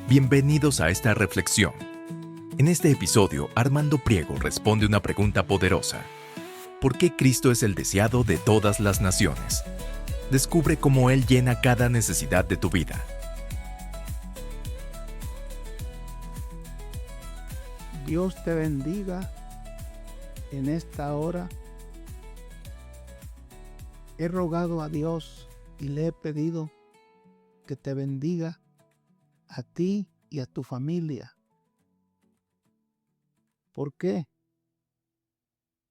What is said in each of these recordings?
Bienvenidos a esta reflexión. En este episodio, Armando Priego responde una pregunta poderosa. ¿Por qué Cristo es el deseado de todas las naciones? Descubre cómo Él llena cada necesidad de tu vida. Dios te bendiga en esta hora. He rogado a Dios y le he pedido que te bendiga a ti y a tu familia. ¿Por qué?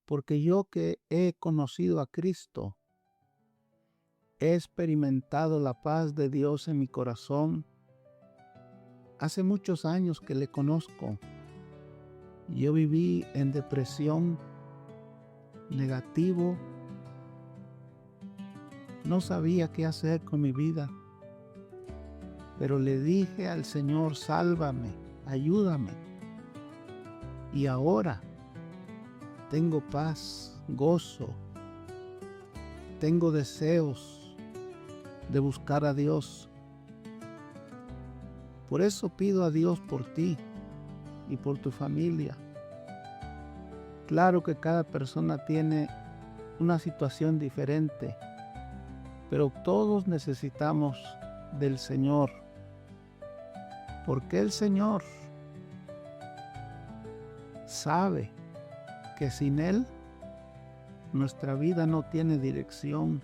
Porque yo que he conocido a Cristo, he experimentado la paz de Dios en mi corazón. Hace muchos años que le conozco. Yo viví en depresión, negativo. No sabía qué hacer con mi vida. Pero le dije al Señor, sálvame, ayúdame. Y ahora tengo paz, gozo, tengo deseos de buscar a Dios. Por eso pido a Dios por ti y por tu familia. Claro que cada persona tiene una situación diferente, pero todos necesitamos del Señor. Porque el Señor sabe que sin Él nuestra vida no tiene dirección,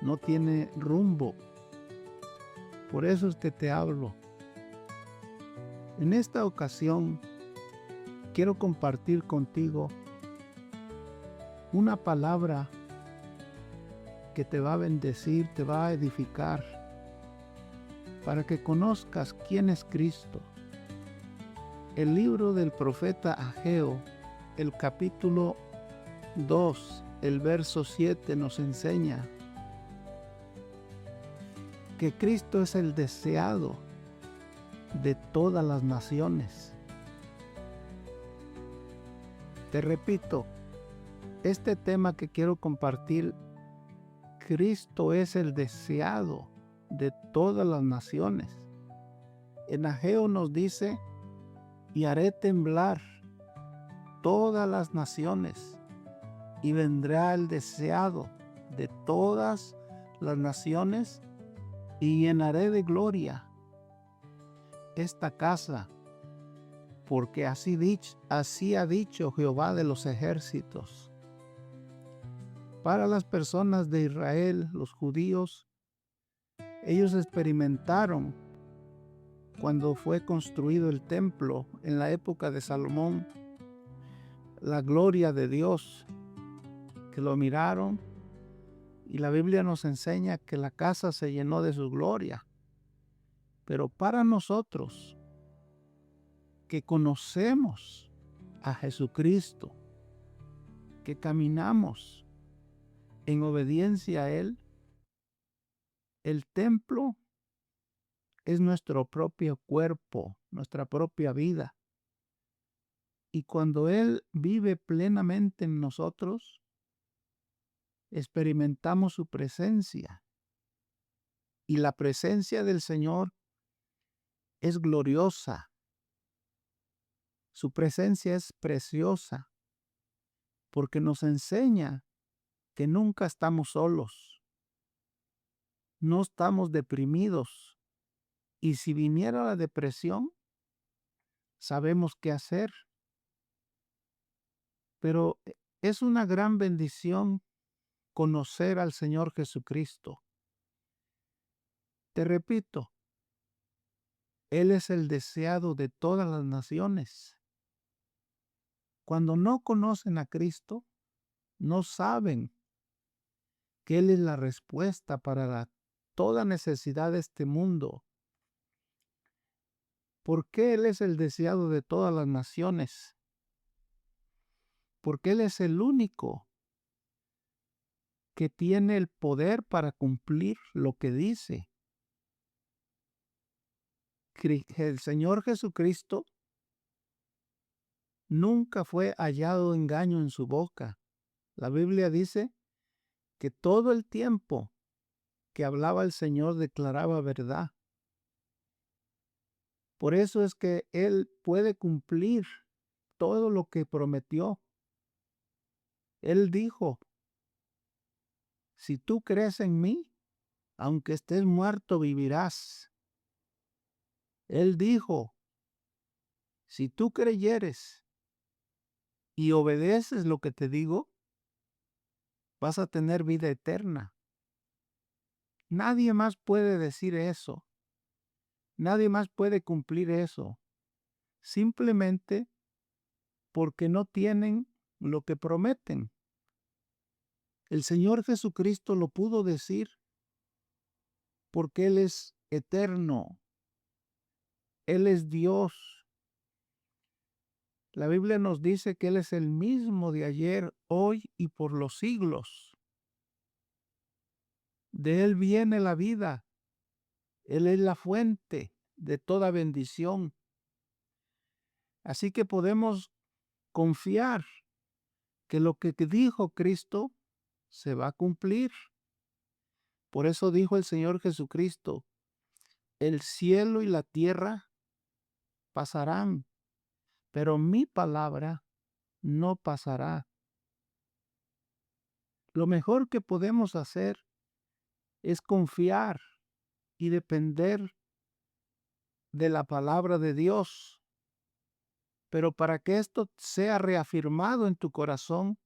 no tiene rumbo. Por eso es que te hablo. En esta ocasión quiero compartir contigo una palabra que te va a bendecir, te va a edificar, para que conozcas quién es Cristo. El libro del profeta Ageo, el capítulo 2, el verso 7 nos enseña que Cristo es el deseado de todas las naciones. Te repito, este tema que quiero compartir, Cristo es el deseado de todas las naciones. En Ageo nos dice, y haré temblar todas las naciones, y vendrá el deseado de todas las naciones, y llenaré de gloria esta casa, porque así ha dicho Jehová de los ejércitos. Para las personas de Israel, los judíos, ellos experimentaron cuando fue construido el templo en la época de Salomón, la gloria de Dios, que lo miraron, y la Biblia nos enseña que la casa se llenó de su gloria. Pero para nosotros, que conocemos a Jesucristo, que caminamos en obediencia a Él, el templo es nuestro propio cuerpo, nuestra propia vida. Y cuando Él vive plenamente en nosotros, experimentamos su presencia. Y la presencia del Señor es gloriosa. Su presencia es preciosa, porque nos enseña que nunca estamos solos, no estamos deprimidos. Y si viniera la depresión, sabemos qué hacer. Pero es una gran bendición conocer al Señor Jesucristo. Te repito, Él es el deseado de todas las naciones. Cuando no conocen a Cristo, no saben que Él es la respuesta para toda necesidad de este mundo. ¿Por qué Él es el deseado de todas las naciones? Porque Él es el único que tiene el poder para cumplir lo que dice. El Señor Jesucristo nunca fue hallado engaño en su boca. La Biblia dice que todo el tiempo que hablaba el Señor declaraba verdad. Por eso es que Él puede cumplir todo lo que prometió. Él dijo, si tú crees en mí, aunque estés muerto, vivirás. Él dijo, si tú creyeres y obedeces lo que te digo, vas a tener vida eterna. Nadie más puede decir eso. Nadie más puede cumplir eso. Simplemente porque no tienen lo que prometen. El Señor Jesucristo lo pudo decir porque Él es eterno. Él es Dios. La Biblia nos dice que Él es el mismo de ayer, hoy y por los siglos. De Él viene la vida. Él es la fuente de toda bendición. Así que podemos confiar que lo que dijo Cristo se va a cumplir. Por eso dijo el Señor Jesucristo, el cielo y la tierra pasarán, pero mi palabra no pasará. Lo mejor que podemos hacer es confiar y depender de la palabra de Dios. Pero para que esto sea reafirmado en tu corazón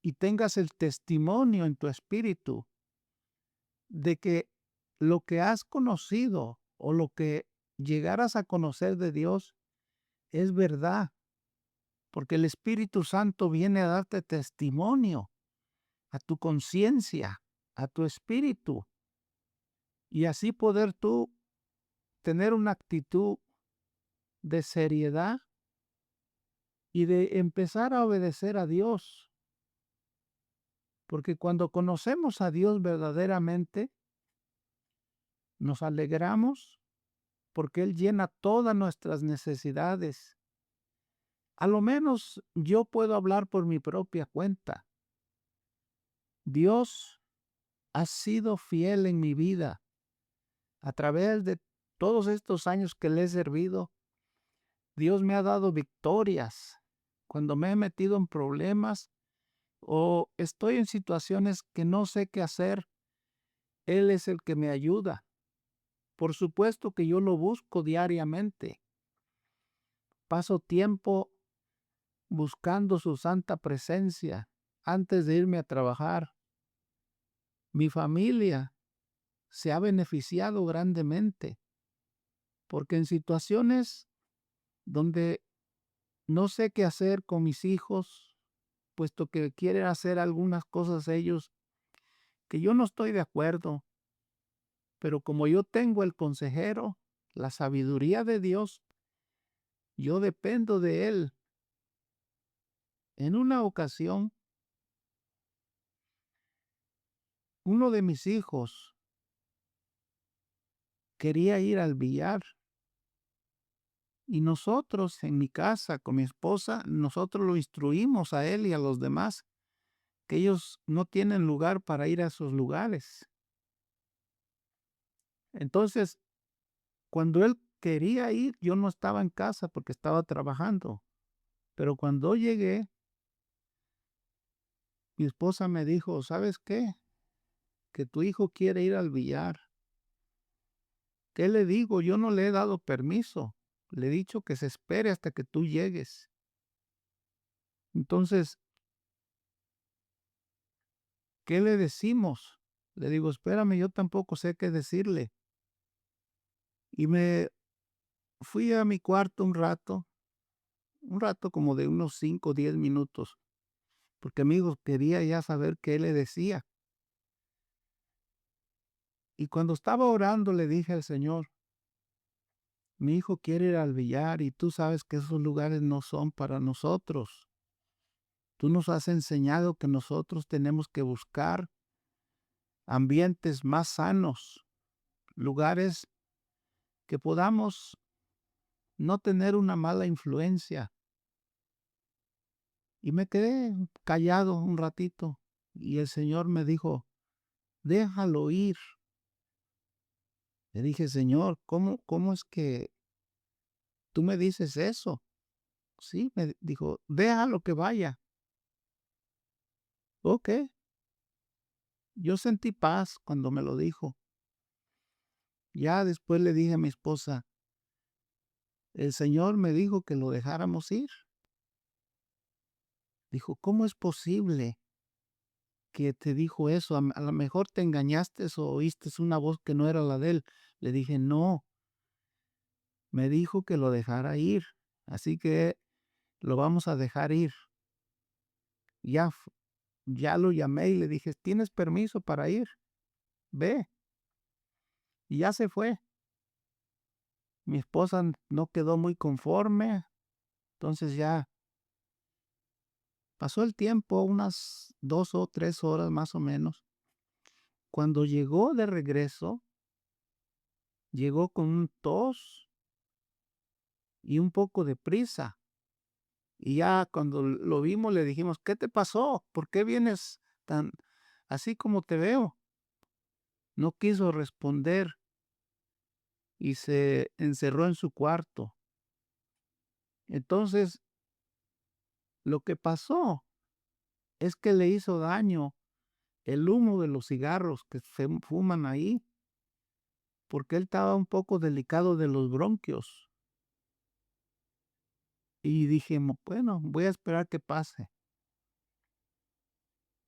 y tengas el testimonio en tu espíritu de que lo que has conocido o lo que llegaras a conocer de Dios es verdad, porque el Espíritu Santo viene a darte testimonio a tu conciencia, a tu espíritu, y así poder tú tener una actitud de seriedad y de empezar a obedecer a Dios. Porque cuando conocemos a Dios verdaderamente, nos alegramos porque Él llena todas nuestras necesidades. A lo menos yo puedo hablar por mi propia cuenta. Dios ha sido fiel en mi vida. A través de todos estos años que le he servido, Dios me ha dado victorias. Cuando me he metido en problemas o estoy en situaciones que no sé qué hacer, Él es el que me ayuda. Por supuesto que yo lo busco diariamente. Paso tiempo buscando su santa presencia antes de irme a trabajar. Mi familia se ha beneficiado grandemente porque en situaciones donde no sé qué hacer con mis hijos, puesto que quieren hacer algunas cosas ellos que yo no estoy de acuerdo, pero como yo tengo el consejero, la sabiduría de Dios, yo dependo de Él. En una ocasión, uno de mis hijos quería ir al billar y nosotros en mi casa con mi esposa, nosotros lo instruimos a él y a los demás que ellos no tienen lugar para ir a esos lugares. Entonces, cuando él quería ir, yo no estaba en casa porque estaba trabajando. Pero cuando llegué, mi esposa me dijo, ¿sabes qué? Que tu hijo quiere ir al billar. ¿Qué le digo? Yo no le he dado permiso. Le he dicho que se espere hasta que tú llegues. Entonces, ¿qué le decimos? Le digo, espérame, yo tampoco sé qué decirle. Y me fui a mi cuarto un rato como de unos 5 o 10 minutos, porque amigo quería ya saber qué le decía. Y cuando estaba orando le dije al Señor, mi hijo quiere ir al billar y tú sabes que esos lugares no son para nosotros. Tú nos has enseñado que nosotros tenemos que buscar ambientes más sanos, lugares que podamos no tener una mala influencia. Y me quedé callado un ratito y el Señor me dijo, déjalo ir. Le dije, Señor, ¿cómo es que tú me dices eso. Sí, me dijo, déjalo que vaya. Ok, yo sentí paz cuando me lo dijo. Ya después le dije a mi esposa, el Señor me dijo que lo dejáramos ir. Dijo, ¿cómo es posible que te dijo eso? A lo mejor te engañaste o oíste una voz que no era la de él. Le dije, no, me dijo que lo dejara ir. Así que lo vamos a dejar ir. Ya, ya lo llamé y le dije, ¿tienes permiso para ir? Ve. Y ya se fue. Mi esposa no quedó muy conforme. Entonces ya pasó el tiempo, unas 2 o 3 horas más o menos. Cuando llegó de regreso, llegó con un tos y un poco de prisa. Y ya cuando lo vimos le dijimos, ¿qué te pasó? ¿Por qué vienes tan así como te veo? No quiso responder y se encerró en su cuarto. Entonces, lo que pasó es que le hizo daño el humo de los cigarros que se fuman ahí, porque él estaba un poco delicado de los bronquios. Y dijimos, bueno, voy a esperar que pase.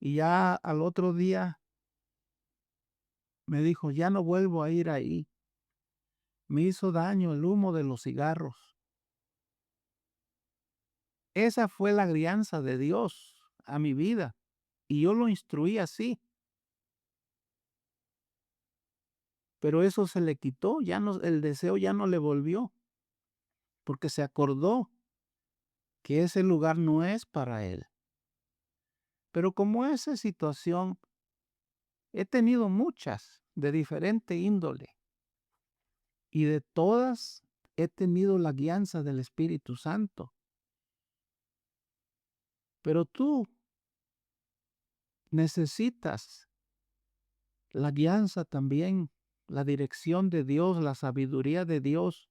Y ya al otro día me dijo, ya no vuelvo a ir ahí. Me hizo daño el humo de los cigarros. Esa fue la crianza de Dios a mi vida. Y yo lo instruí así. Pero eso se le quitó, ya no, el deseo ya no le volvió, porque se acordó que ese lugar no es para él. Pero como esa situación, he tenido muchas de diferente índole y de todas he tenido la guianza del Espíritu Santo. Pero tú necesitas la guianza también, la dirección de Dios, la sabiduría de Dios,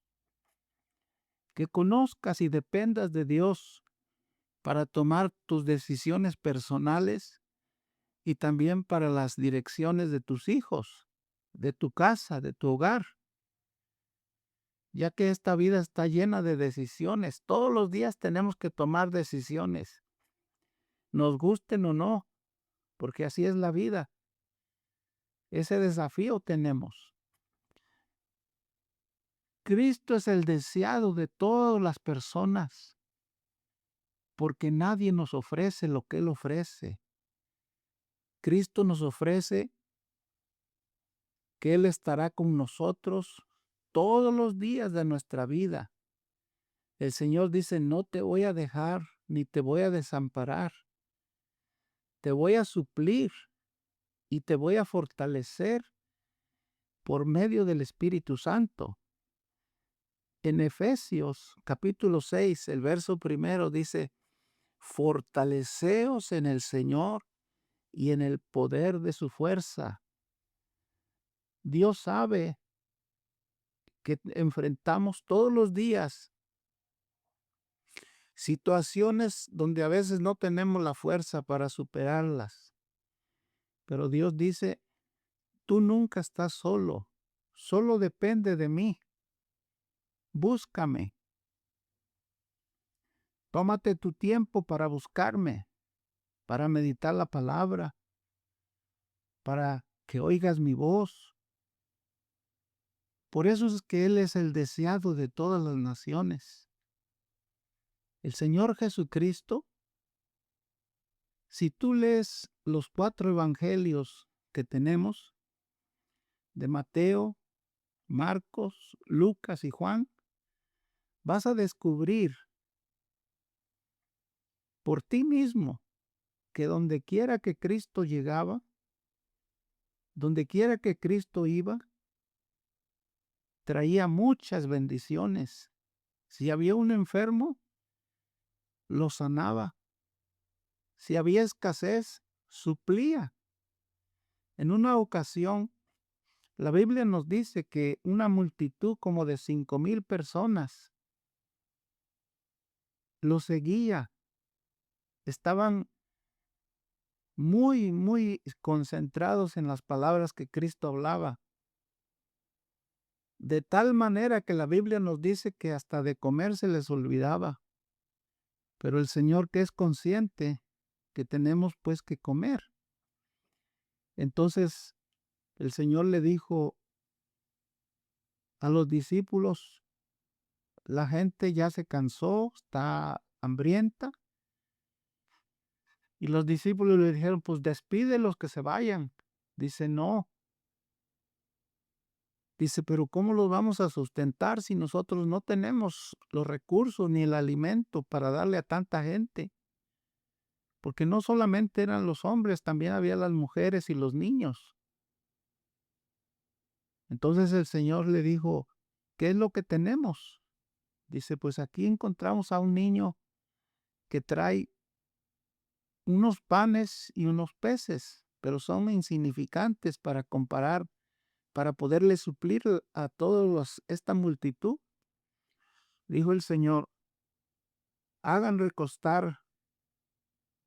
que conozcas y dependas de Dios para tomar tus decisiones personales y también para las direcciones de tus hijos, de tu casa, de tu hogar, ya que esta vida está llena de decisiones. Todos los días tenemos que tomar decisiones, nos gusten o no, porque así es la vida. Ese desafío tenemos. Cristo es el deseado de todas las personas, porque nadie nos ofrece lo que Él ofrece. Cristo nos ofrece que Él estará con nosotros todos los días de nuestra vida. El Señor dice, no te voy a dejar ni te voy a desamparar. Te voy a suplir y te voy a fortalecer por medio del Espíritu Santo. En Efesios capítulo 6, el verso primero dice, fortaleceos en el Señor y en el poder de su fuerza. Dios sabe que enfrentamos todos los días situaciones donde a veces no tenemos la fuerza para superarlas. Pero Dios dice, tú nunca estás solo, solo depende de mí. Búscame. Tómate tu tiempo para buscarme, para meditar la palabra, para que oigas mi voz. Por eso es que Él es el deseado de todas las naciones. El Señor Jesucristo, si tú lees los 4 evangelios que tenemos, de Mateo, Marcos, Lucas y Juan, vas a descubrir por ti mismo que donde quiera que Cristo llegaba, donde quiera que Cristo iba, traía muchas bendiciones. Si había un enfermo, lo sanaba. Si había escasez, suplía. En una ocasión, la Biblia nos dice que una multitud como de 5,000 personas lo seguía. Estaban muy, muy concentrados en las palabras que Cristo hablaba. De tal manera que la Biblia nos dice que hasta de comer se les olvidaba. Pero el Señor, que es consciente que tenemos pues que comer. Entonces el Señor le dijo a los discípulos: la gente ya se cansó, está hambrienta. Y los discípulos le dijeron: pues despídelos que se vayan. Dice: no. Dice: pero ¿cómo los vamos a sustentar si nosotros no tenemos los recursos ni el alimento para darle a tanta gente? Porque no solamente eran los hombres, también había las mujeres y los niños. Entonces el Señor le dijo: ¿qué es lo que tenemos? Dice: pues aquí encontramos a un niño que trae unos panes y unos peces, pero son insignificantes para comparar, para poderle suplir a todos esta multitud. Dijo el Señor: hagan recostar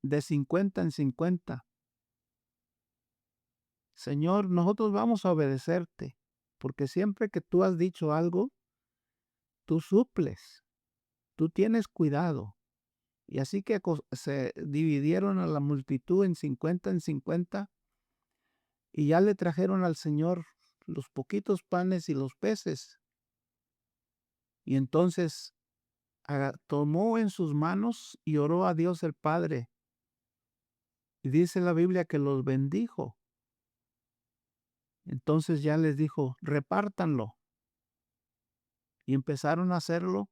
de 50 en 50. Señor, nosotros vamos a obedecerte, porque siempre que tú has dicho algo, tú suples, tú tienes cuidado. Y así que se dividieron a la multitud en 50, y ya le trajeron al Señor los poquitos panes y los peces. Y entonces tomó en sus manos y oró a Dios el Padre. Y dice la Biblia que los bendijo. Entonces ya les dijo: repártanlo. Y empezaron a hacerlo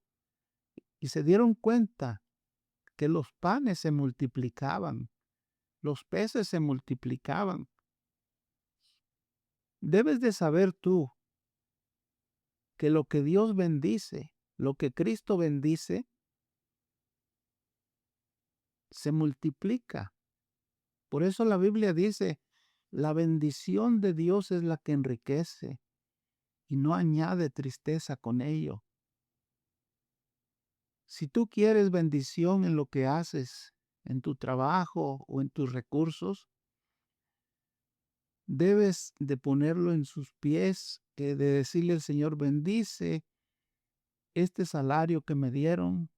y se dieron cuenta que los panes se multiplicaban, los peces se multiplicaban. Debes de saber tú que lo que Dios bendice, lo que Cristo bendice, se multiplica. Por eso la Biblia dice: la bendición de Dios es la que enriquece y no añade tristeza con ello. Si tú quieres bendición en lo que haces, en tu trabajo o en tus recursos, debes de ponerlo en sus pies, de decirle al Señor: bendice este salario que me dieron,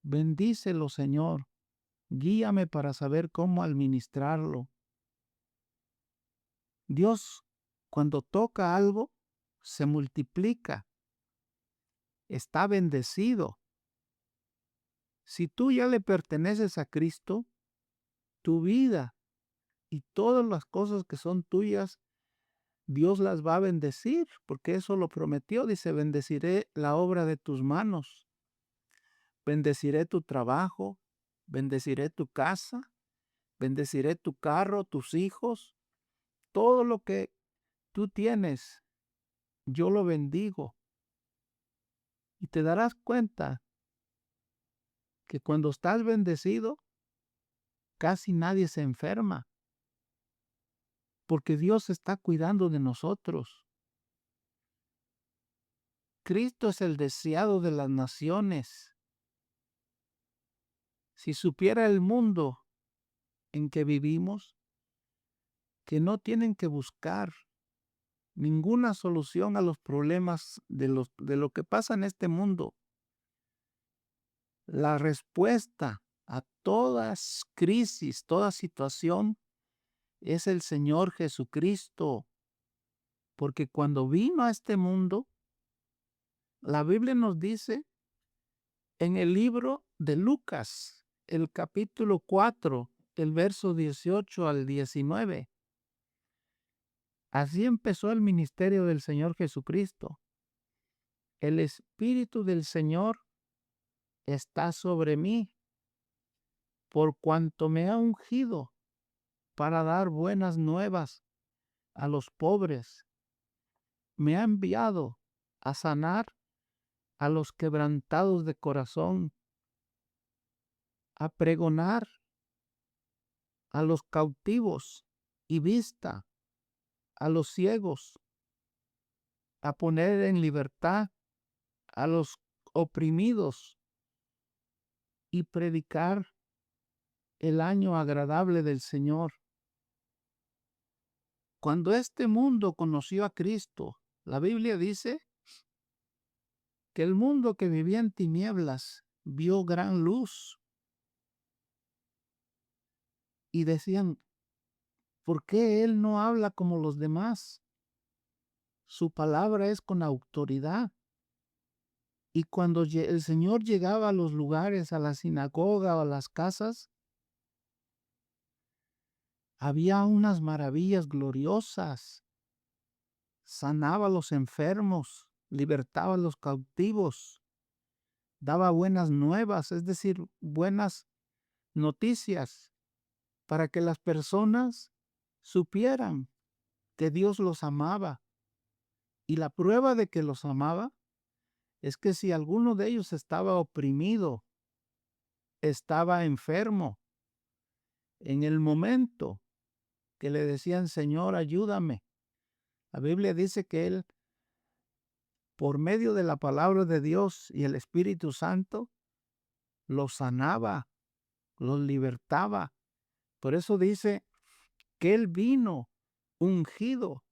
bendícelo, Señor, guíame para saber cómo administrarlo. Dios, cuando toca algo, se multiplica, está bendecido. Si tú ya le perteneces a Cristo, tu vida y todas las cosas que son tuyas, Dios las va a bendecir, porque eso lo prometió. Dice: bendeciré la obra de tus manos, bendeciré tu trabajo, bendeciré tu casa, bendeciré tu carro, tus hijos, todo lo que tú tienes, yo lo bendigo. Y te darás cuenta que cuando estás bendecido, casi nadie se enferma, porque Dios está cuidando de nosotros. Cristo es el deseado de las naciones. Si supiera el mundo en que vivimos, que no tienen que buscar ninguna solución a los problemas de lo que pasa en este mundo. La respuesta a todas crisis, toda situación, es el Señor Jesucristo. Porque cuando vino a este mundo, la Biblia nos dice en el libro de Lucas, el capítulo 4, el verso 18 al 19. Así empezó el ministerio del Señor Jesucristo. El Espíritu del Señor está sobre mí, por cuanto me ha ungido para dar buenas nuevas a los pobres. Me ha enviado a sanar a los quebrantados de corazón, a pregonar a los cautivos y vista a los ciegos, a poner en libertad a los oprimidos, y predicar el año agradable del Señor. Cuando este mundo conoció a Cristo, la Biblia dice que el mundo que vivía en tinieblas vio gran luz y decían, ¿por qué Él no habla como los demás? Su palabra es con autoridad. Y cuando el Señor llegaba a los lugares, a la sinagoga o a las casas, había unas maravillas gloriosas. Sanaba a los enfermos, libertaba a los cautivos, daba buenas nuevas, es decir, buenas noticias, para que las personas supieran que Dios los amaba. Y la prueba de que los amaba es que si alguno de ellos estaba oprimido, estaba enfermo, en el momento que le decían, Señor, ayúdame, la Biblia dice que Él, por medio de la palabra de Dios y el Espíritu Santo, los sanaba, los libertaba. Por eso dice que Él vino ungido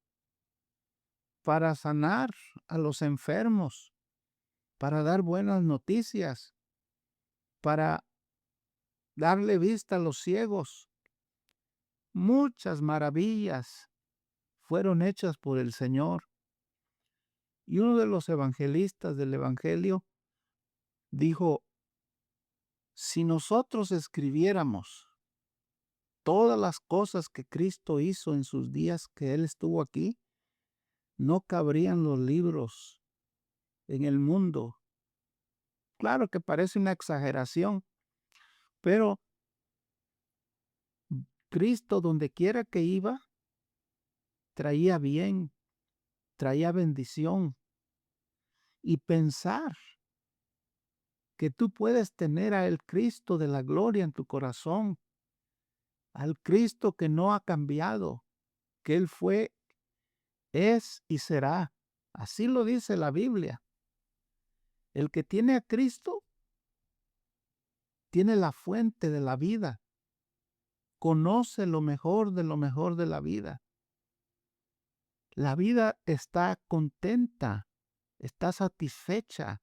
para sanar a los enfermos, para dar buenas noticias, para darle vista a los ciegos. Muchas maravillas fueron hechas por el Señor. Y uno de los evangelistas del Evangelio dijo, si nosotros escribiéramos todas las cosas que Cristo hizo en sus días que Él estuvo aquí, no cabrían los libros en el mundo. Claro que parece una exageración, pero Cristo donde quiera que iba, traía bien, traía bendición. Y pensar que tú puedes tener al Cristo de la gloria en tu corazón, al Cristo que no ha cambiado, que Él fue, es y será. Así lo dice la Biblia. El que tiene a Cristo tiene la fuente de la vida, conoce lo mejor de lo mejor de la vida. La vida está contenta, está satisfecha.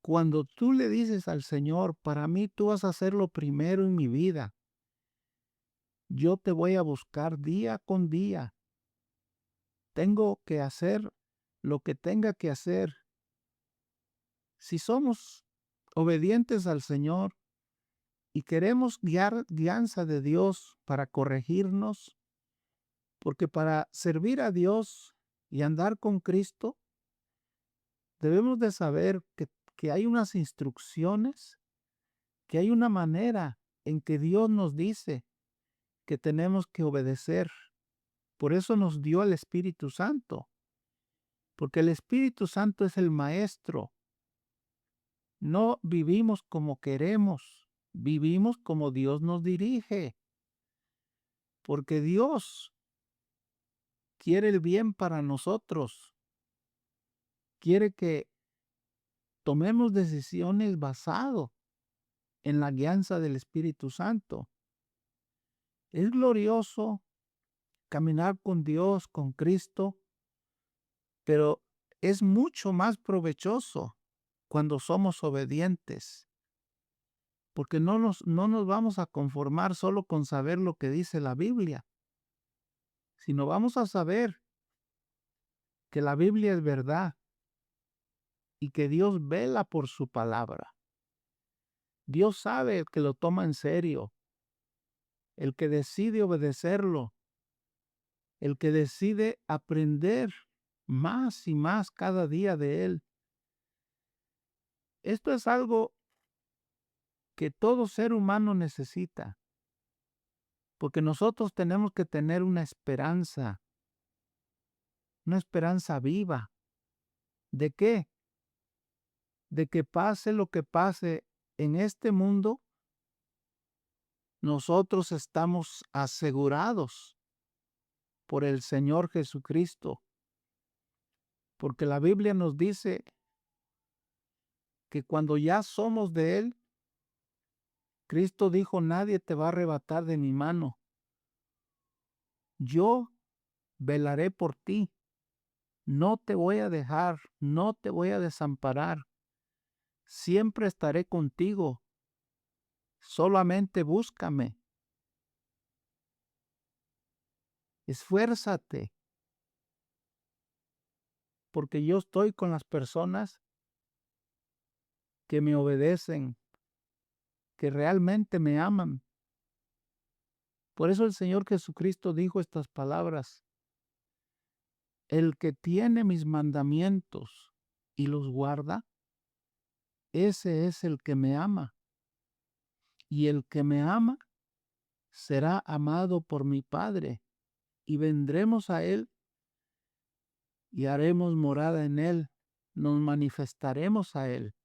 Cuando tú le dices al Señor, para mí tú vas a ser lo primero en mi vida, yo te voy a buscar día con día. Tengo que hacer lo que tenga que hacer. Si somos obedientes al Señor y queremos guianza de Dios para corregirnos, porque para servir a Dios y andar con Cristo, debemos de saber que hay unas instrucciones, que hay una manera en que Dios nos dice que tenemos que obedecer. Por eso nos dio el Espíritu Santo, porque el Espíritu Santo es el maestro. No vivimos como queremos, vivimos como Dios nos dirige, porque Dios quiere el bien para nosotros, quiere que tomemos decisiones basadas en la guianza del Espíritu Santo. Es glorioso caminar con Dios, con Cristo, pero es mucho más provechoso cuando somos obedientes, porque no nos vamos a conformar solo con saber lo que dice la Biblia, sino vamos a saber que la Biblia es verdad y que Dios vela por su palabra. Dios sabe el que lo toma en serio, el que decide obedecerlo, el que decide aprender más y más cada día de Él. Esto es algo que todo ser humano necesita, porque nosotros tenemos que tener una esperanza viva. ¿De qué? De que pase lo que pase en este mundo, nosotros estamos asegurados por el Señor Jesucristo, porque la Biblia nos dice que cuando ya somos de Él, Cristo dijo, nadie te va a arrebatar de mi mano. Yo velaré por ti. No te voy a dejar, no te voy a desamparar. Siempre estaré contigo. Solamente búscame. Esfuérzate, porque yo estoy con las personas que me obedecen, que realmente me aman. Por eso el Señor Jesucristo dijo estas palabras: el que tiene mis mandamientos y los guarda, ese es el que me ama. Y el que me ama será amado por mi Padre, y vendremos a él y haremos morada en él, nos manifestaremos a él.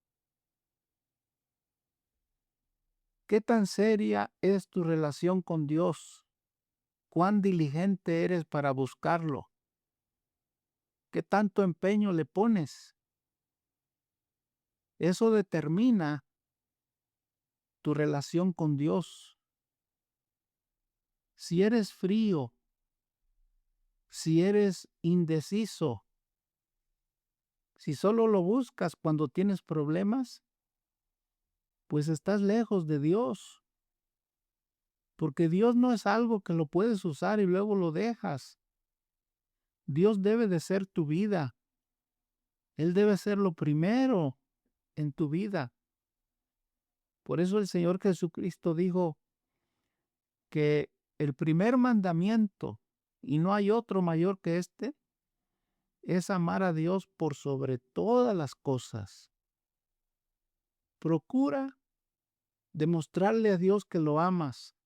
¿Qué tan seria es tu relación con Dios? ¿Cuán diligente eres para buscarlo? ¿Qué tanto empeño le pones? Eso determina tu relación con Dios. Si eres frío, si eres indeciso, si solo lo buscas cuando tienes problemas, pues estás lejos de Dios, porque Dios no es algo que lo puedes usar y luego lo dejas. Dios debe de ser tu vida. Él debe ser lo primero en tu vida. Por eso el Señor Jesucristo dijo que el primer mandamiento, y no hay otro mayor que este, es amar a Dios por sobre todas las cosas. Procura demostrarle a Dios que lo amas,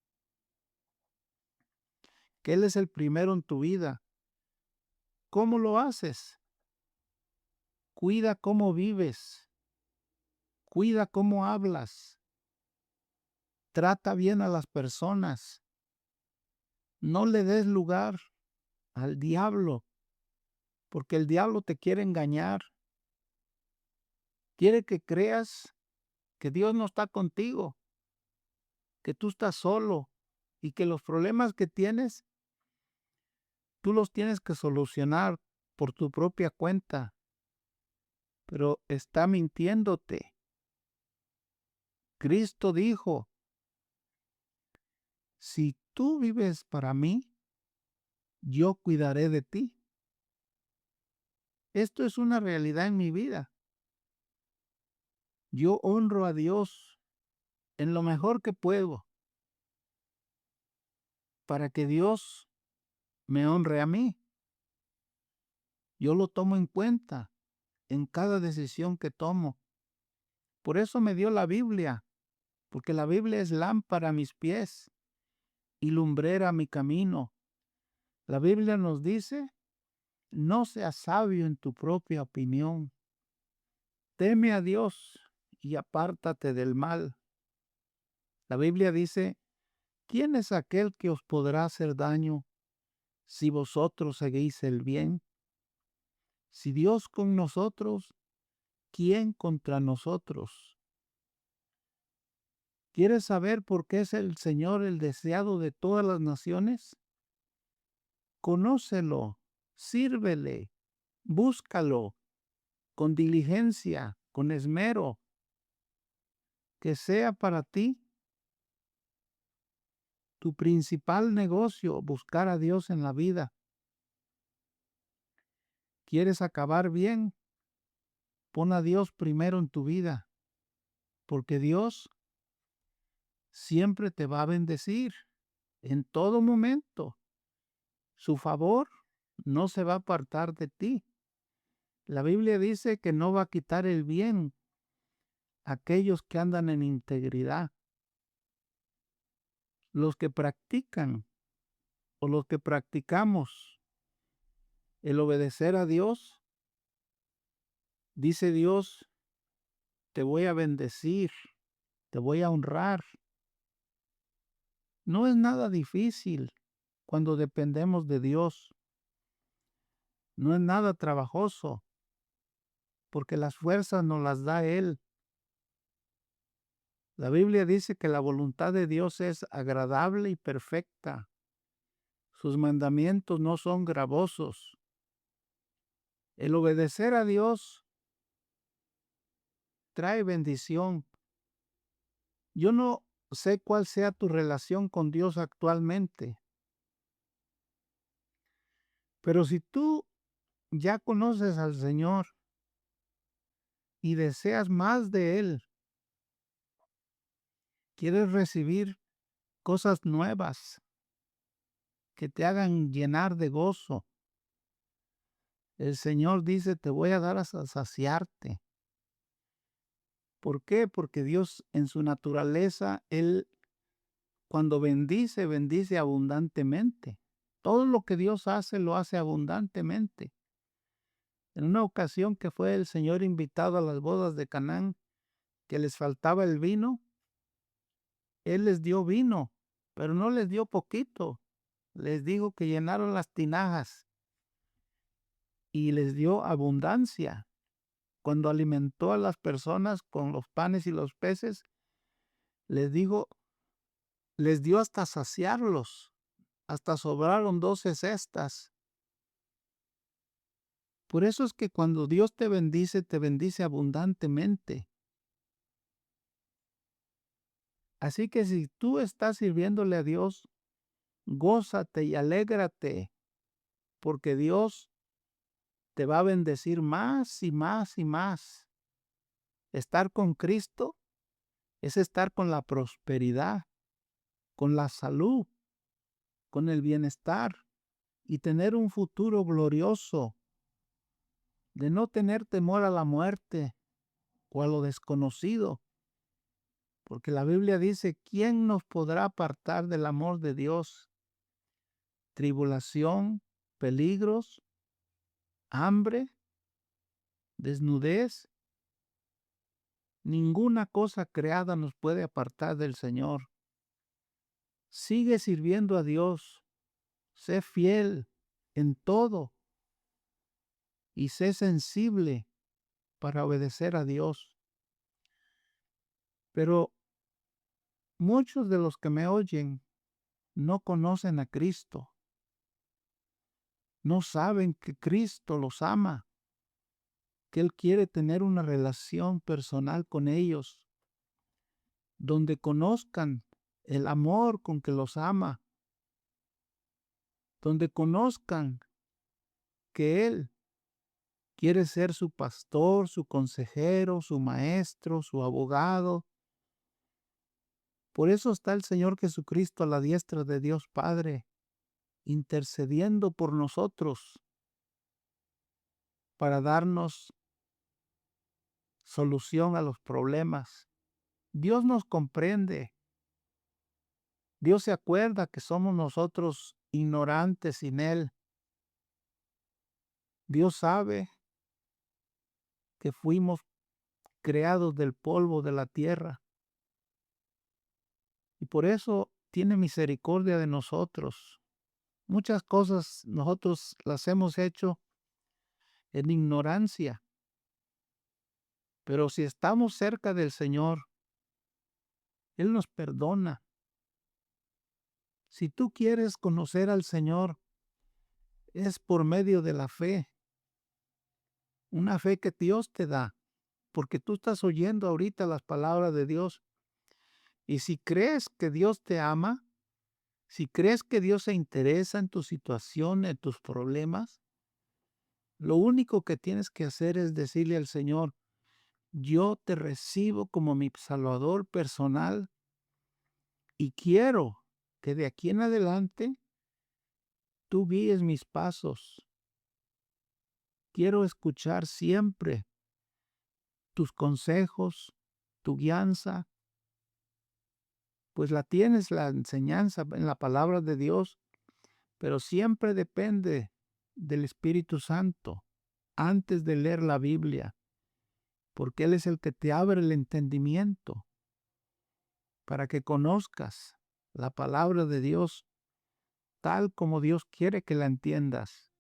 que Él es el primero en tu vida. ¿Cómo lo haces? Cuida cómo vives, cuida cómo hablas, trata bien a las personas, no le des lugar al diablo, porque el diablo te quiere engañar, quiere que creas que Dios no está contigo, que tú estás solo y que los problemas que tienes, tú los tienes que solucionar por tu propia cuenta, pero está mintiéndote. Cristo dijo, si tú vives para mí, yo cuidaré de ti. Esto es una realidad en mi vida. Yo honro a Dios en lo mejor que puedo para que Dios me honre a mí. Yo lo tomo en cuenta en cada decisión que tomo. Por eso me dio la Biblia, porque la Biblia es lámpara a mis pies y lumbrera a mi camino. La Biblia nos dice, no seas sabio en tu propia opinión. Teme a Dios y apártate del mal. La Biblia dice, ¿quién es aquel que os podrá hacer daño si vosotros seguís el bien? Si Dios con nosotros, ¿quién contra nosotros? ¿Quieres saber por qué es el Señor el deseado de todas las naciones? Conócelo, sírvele, búscalo con diligencia, con esmero, que sea para ti tu principal negocio buscar a Dios en la vida. ¿Quieres acabar bien? Pon a Dios primero en tu vida, porque Dios siempre te va a bendecir en todo momento. Su favor no se va a apartar de ti. La Biblia dice que no va a quitar el bien a aquellos que andan en integridad. Los que practican o los que practicamos el obedecer a Dios, dice Dios, te voy a bendecir, te voy a honrar. No es nada difícil cuando dependemos de Dios. No es nada trabajoso, porque las fuerzas nos las da Él. La Biblia dice que la voluntad de Dios es agradable y perfecta. Sus mandamientos no son gravosos. El obedecer a Dios trae bendición. Yo no sé cuál sea tu relación con Dios actualmente, pero si tú ya conoces al Señor y deseas más de Él, quieres recibir cosas nuevas que te hagan llenar de gozo. El Señor dice, te voy a dar hasta saciarte. ¿Por qué? Porque Dios en su naturaleza, Él cuando bendice, bendice abundantemente. Todo lo que Dios hace, lo hace abundantemente. En una ocasión que fue el Señor invitado a las bodas de Canaán, que les faltaba el vino, Él les dio vino, pero no les dio poquito. Les dijo que llenaron las tinajas y les dio abundancia. Cuando alimentó a las personas con los panes y los peces, les dijo, les dio hasta saciarlos, hasta sobraron 12 cestas. Por eso es que cuando Dios te bendice abundantemente. Así que si tú estás sirviéndole a Dios, gózate y alégrate, porque Dios te va a bendecir más y más y más. Estar con Cristo es estar con la prosperidad, con la salud, con el bienestar y tener un futuro glorioso, de no tener temor a la muerte o a lo desconocido, porque la Biblia dice, ¿quién nos podrá apartar del amor de Dios? Tribulación, peligros, hambre, desnudez. Ninguna cosa creada nos puede apartar del Señor. Sigue sirviendo a Dios, sé fiel en todo y sé sensible para obedecer a Dios. Pero muchos de los que me oyen no conocen a Cristo, no saben que Cristo los ama, que Él quiere tener una relación personal con ellos, donde conozcan el amor con que los ama, donde conozcan que Él quiere ser su pastor, su consejero, su maestro, su abogado. Por eso está el Señor Jesucristo a la diestra de Dios Padre, intercediendo por nosotros para darnos solución a los problemas. Dios nos comprende. Dios se acuerda que somos nosotros ignorantes sin Él. Dios sabe que fuimos creados del polvo de la tierra. Y por eso tiene misericordia de nosotros. Muchas cosas nosotros las hemos hecho en ignorancia. Pero si estamos cerca del Señor, Él nos perdona. Si tú quieres conocer al Señor, es por medio de la fe. Una fe que Dios te da, porque tú estás oyendo ahorita las palabras de Dios. Y si crees que Dios te ama, si crees que Dios se interesa en tu situación, en tus problemas, lo único que tienes que hacer es decirle al Señor, yo te recibo como mi Salvador personal y quiero que de aquí en adelante tú guíes mis pasos. Quiero escuchar siempre tus consejos, tu guianza, pues la tienes la enseñanza en la palabra de Dios, pero siempre depende del Espíritu Santo antes de leer la Biblia, porque Él es el que te abre el entendimiento para que conozcas la palabra de Dios tal como Dios quiere que la entiendas.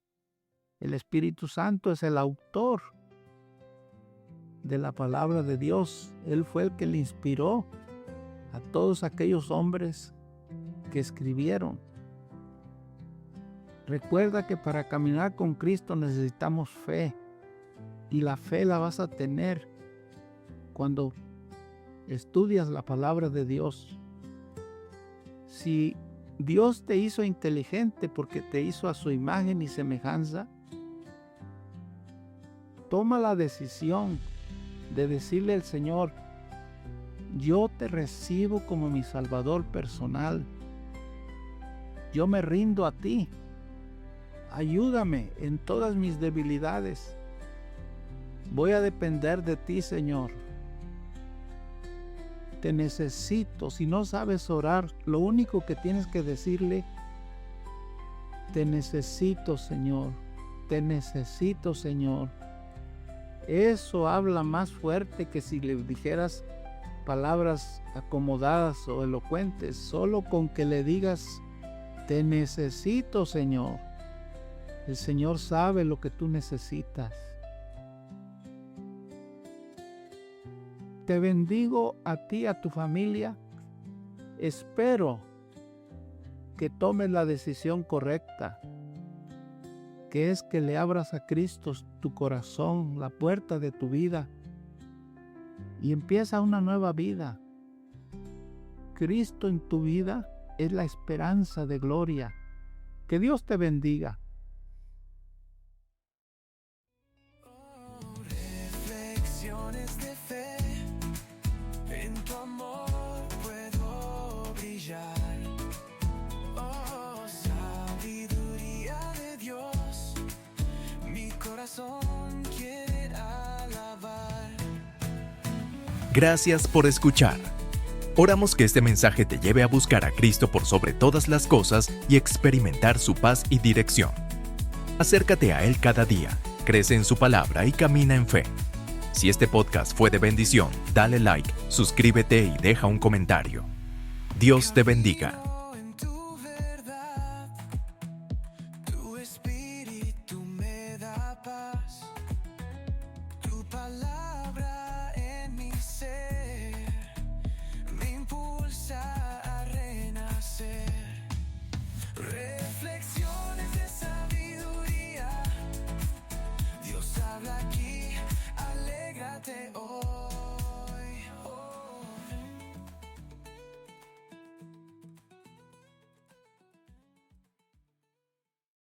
El Espíritu Santo es el autor de la palabra de Dios. Él fue el que le inspiró a todos aquellos hombres que escribieron. Recuerda que para caminar con Cristo necesitamos fe, y la fe la vas a tener cuando estudias la palabra de Dios. Si Dios te hizo inteligente porque te hizo a su imagen y semejanza, toma la decisión de decirle al Señor: yo te recibo como mi Salvador personal. Yo me rindo a ti. Ayúdame en todas mis debilidades. Voy a depender de ti, Señor. Te necesito. Si no sabes orar, lo único que tienes que decirle: te necesito, Señor. Te necesito, Señor. Eso habla más fuerte que si le dijeras palabras acomodadas o elocuentes. Solo con que le digas: te necesito, Señor. El Señor sabe lo que tú necesitas. Te bendigo a ti y a tu familia. Espero que tomes la decisión correcta, que es que le abras a Cristo tu corazón, la puerta de tu vida, y empieza una nueva vida. Cristo en tu vida es la esperanza de gloria. Que Dios te bendiga. Reflexiones de fe, en tu amor puedo brillar. Oh, sabiduría de Dios, mi corazón quiere alabar. Gracias por escuchar. Oramos que este mensaje te lleve a buscar a Cristo por sobre todas las cosas y experimentar su paz y dirección. Acércate a Él cada día, crece en su palabra y camina en fe. Si este podcast fue de bendición, dale like, suscríbete y deja un comentario. Dios te bendiga.